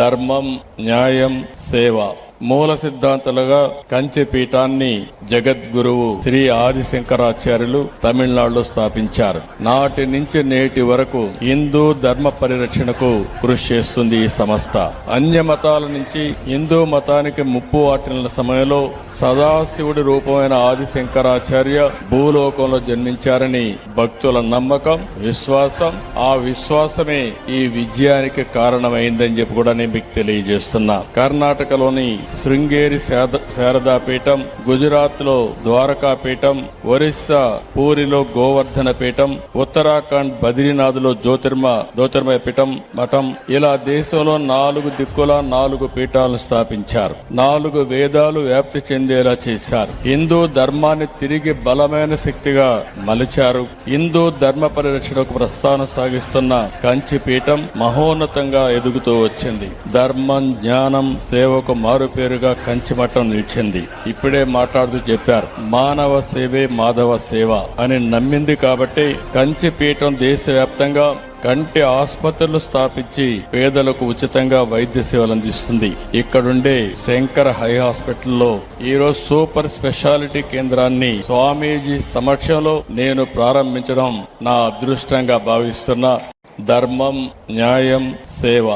ధర్మం, న్యాయం, సేవ మూల సిద్ధాంతాలుగా కంచి పీఠాన్ని జగద్గురువు శ్రీ ఆదిశంకరాచార్యులు తమిళనాడులో స్థాపించారు. నాటి నుంచి నేటి వరకు హిందూ ధర్మ పరిరక్షణకు కృషి చేస్తుంది ఈ సంస్థ. అన్య మతాల నుంచి హిందూ మతానికి ముప్పు వాటిల్లిన సమయంలో సదాశివుడి రూపమైన ఆదిశంకరాచార్య భూలోకంలో జన్మించారని భక్తుల నమ్మకం, విశ్వాసం. ఆ విశ్వాసమే ఈ విజయానికి కారణమైందని చెప్పి కూడా నేను మీకు తెలియజేస్తున్నా. కర్ణాటకలోని శృంగేరి శారదా పీఠం, గుజరాత్ లో ద్వారకా పీఠం, ఒరిస్సా పూరిలో గోవర్ధన పీఠం, ఉత్తరాఖండ్ బద్రీనాథ్ లో జ్యోతిర్మయ పీఠం మఠం, ఇలా దేశంలో 4 దిక్కుల 4 పీఠాలను స్థాపించారు. 4 వేదాలు వ్యాప్తి చెందేలా చేశారు. హిందూ ధర్మాన్ని తిరిగి బలమైన శక్తిగా మలిచారు. హిందూ ధర్మ పరిరక్షణకు ప్రస్థానం సాగిస్తున్న కంచి పీఠం మహోన్నతంగా ఎదుగుతూ వచ్చింది. ధర్మం, జ్ఞానం, సేవకు మారు పేరుగా కంచి మఠం నిలిచింది. ఇప్పుడే మాట్లాడుతూ చెప్పారు, మానవ సేవే మాధవ సేవ అని నమ్మింది కాబట్టి కంచి పీఠం దేశవ్యాప్తంగా కంటి ఆసుపత్రులు స్థాపించి పేదలకు ఉచితంగా వైద్య సేవలు అందిస్తుంది. ఇక్కడుండే శంకర హై హాస్పిటల్లో ఈరోజు సూపర్ స్పెషాలిటీ కేంద్రాన్ని స్వామీజీ సమక్షంలో నేను ప్రారంభించడం నా అదృష్టంగా భావిస్తున్నా. ధర్మం, న్యాయం, సేవ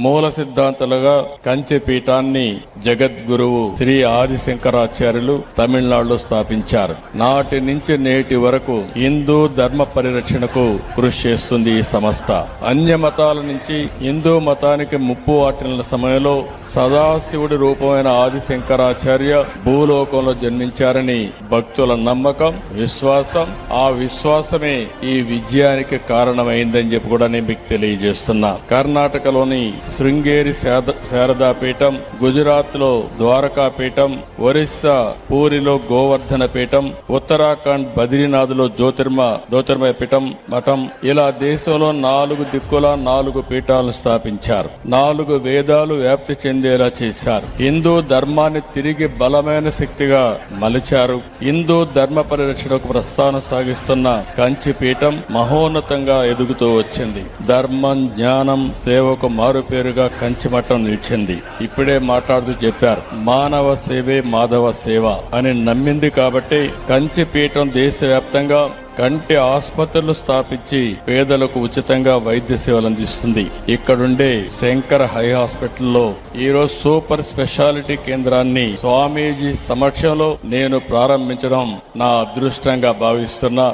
మూల సిద్ధాంతాలుగా కంచి పీఠాన్ని జగద్గురువు శ్రీ ఆదిశంకరాచార్యులు తమిళనాడులో స్థాపించారు. నాటి నుంచి నేటి వరకు హిందూ ధర్మ పరిరక్షణకు కృషి చేస్తుంది ఈ సంస్థ. అన్య మతాల నుంచి హిందూ మతానికి ముప్పు వాటిల్లిన సమయంలో సదాశివుడి రూపమైన ఆదిశంకరాచార్య భూలోకంలో జన్మించారని భక్తుల నమ్మకం, విశ్వాసం. ఆ విశ్వాసమే ఈ విజయానికి కారణమైందని చెప్పి కూడా నేను మీకు తెలియజేస్తున్నా. కర్ణాటకలోని శృంగేరి శారదా పీఠం, గుజరాత్ లో ద్వారకా పీఠం, ఒరిస్సా పూరిలో గోవర్ధన పీఠం, ఉత్తరాఖండ్ బద్రీనాథ్ లో జ్యోతిర్మయ పీఠం మఠం, ఇలా దేశంలో 4 దిక్కుల 4 పీఠాలను స్థాపించారు. 4 వేదాలు వ్యాప్తి చెందేలా చేశారు. హిందూ ధర్మాన్ని తిరిగి బలమైన శక్తిగా మలిచారు. హిందూ ధర్మ పరిరక్షణకు ప్రస్థానం సాగిస్తున్న కంచి పీఠం మహోన్నతంగా ఎదుగుతూ వచ్చింది. ధర్మం, జ్ఞానం, సేవకు మారు పేరుగా కంచి మఠం నిలిచింది. ఇప్పుడే మాట్లాడుతూ చెప్పారు, మానవ సేవే మాధవ సేవ అని నమ్మింది కాబట్టి కంచి పీఠం దేశవ్యాప్తంగా కంటి ఆసుపత్రులు స్థాపించి పేదలకు ఉచితంగా వైద్య సేవలు అందిస్తుంది. ఇక్కడుండే శంకర హై హాస్పిటల్లో ఈరోజు సూపర్ స్పెషాలిటీ కేంద్రాన్ని స్వామీజీ సమక్షంలో నేను ప్రారంభించడం నా అదృష్టంగా భావిస్తున్నా.